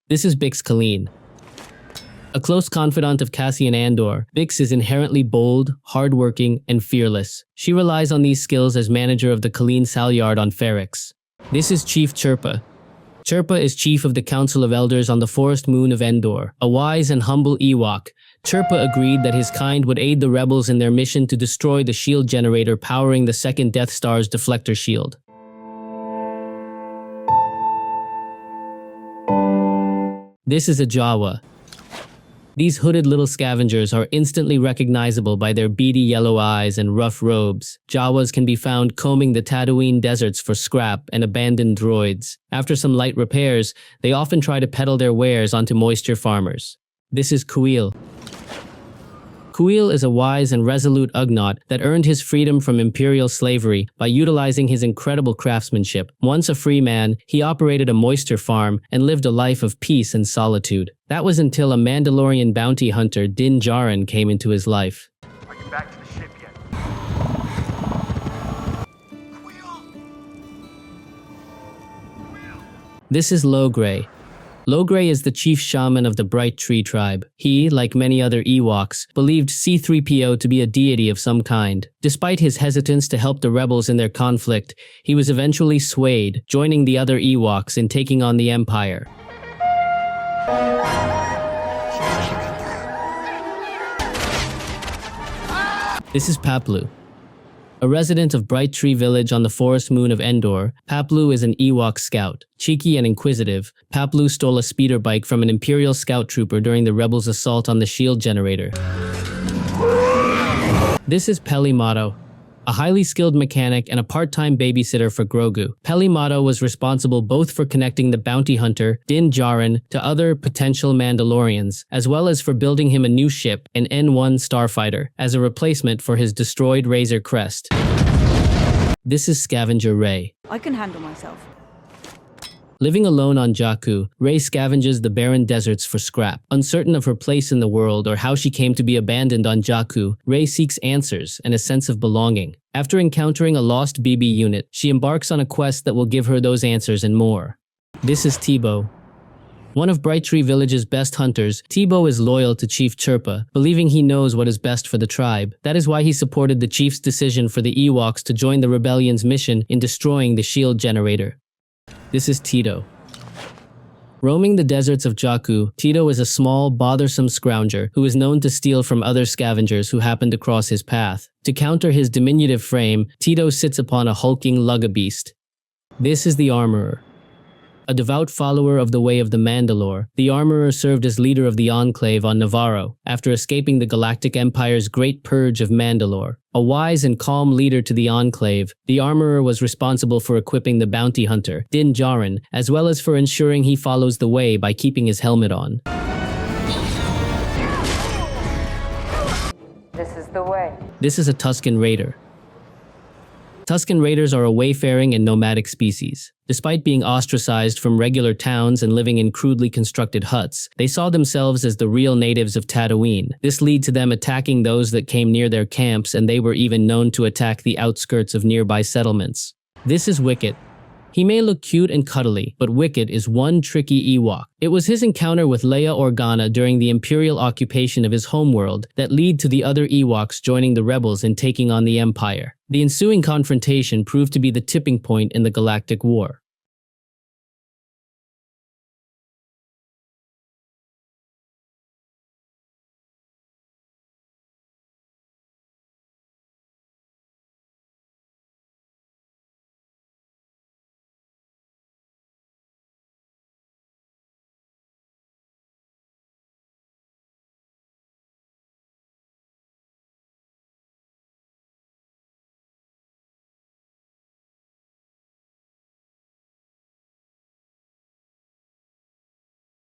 This is Bix CALEEN. A close confidant of Cassian Andor, Bix is inherently bold, hardworking, and fearless. She relies on these skills as manager of the CALEEN Salyard on Ferrix. This is Chief CHIRPA. CHIRPA is chief of the Council of Elders on the forest moon of Endor. A wise and humble Ewok, CHIRPA agreed that his kind would aid the rebels in their mission to destroy the shield generator powering the second Death Star's deflector shield. This is a JAWA. These hooded little scavengers are instantly recognizable by their beady yellow eyes and rough robes. JAWAs can be found combing the Tatooine deserts for scrap and abandoned droids. After some light repairs, they often try to peddle their wares onto moisture farmers. This is KUIIL. KUIIL is a wise and resolute Ugnaught that earned his freedom from imperial slavery by utilizing his incredible craftsmanship. Once a free man, he operated a moisture farm and lived a life of peace and solitude. That was until a Mandalorian bounty hunter, Din Djarin, came into his life. Are you back to the ship yet? This is LOGRAY. LOGRAY is the chief shaman of the Bright Tree tribe. He, like many other Ewoks, believed C-3PO to be a deity of some kind. Despite his hesitance to help the rebels in their conflict, he was eventually swayed, joining the other Ewoks in taking on the Empire. This is PAPLOO. A resident of Bright Tree Village on the forest moon of Endor, PAPLOO is an Ewok scout. Cheeky and inquisitive, PAPLOO stole a speeder bike from an Imperial scout trooper during the rebels' assault on the shield generator. This is PELI, a highly skilled mechanic and a part-time babysitter for Grogu. PELI was responsible both for connecting the bounty hunter, Din Djarin, to other potential Mandalorians, as well as for building him a new ship, an N1 starfighter, as a replacement for his destroyed Razor Crest. This is Scavenger Rey. I can handle myself. Living alone on Jakku, Rey scavenges the barren deserts for scrap. Uncertain of her place in the world or how she came to be abandoned on Jakku, Rey seeks answers and a sense of belonging. After encountering a lost BB unit, she embarks on a quest that will give her those answers and more. This is TEEBO. One of Bright Tree Village's best hunters, TEEBO is loyal to Chief CHIRPA, believing he knows what is best for the tribe. That is why he supported the chief's decision for the Ewoks to join the rebellion's mission in destroying the shield generator. This is TEEDO. Roaming the deserts of Jakku, TEEDO is a small, bothersome scrounger who is known to steal from other scavengers who happen to cross his path. To counter his diminutive frame, TEEDO sits upon a hulking lugabeast. This is the Armorer. A devout follower of the way of the Mandalore, the Armorer served as leader of the Enclave on Navarro after escaping the Galactic Empire's Great Purge of Mandalore. A wise and calm leader to the Enclave, the Armorer was responsible for equipping the bounty hunter, Din Djarin, as well as for ensuring he follows the way by keeping his helmet on. This is the way. This is a Tusken Raider. Tusken Raiders are a wayfaring and nomadic species. Despite being ostracized from regular towns and living in crudely constructed huts, they saw themselves as the real natives of Tatooine. This led to them attacking those that came near their camps, and they were even known to attack the outskirts of nearby settlements. This is WICKET. He may look cute and cuddly, but WICKET is one tricky Ewok. It was his encounter with Leia Organa during the Imperial occupation of his homeworld that led to the other Ewoks joining the rebels and taking on the Empire. The ensuing confrontation proved to be the tipping point in the Galactic War.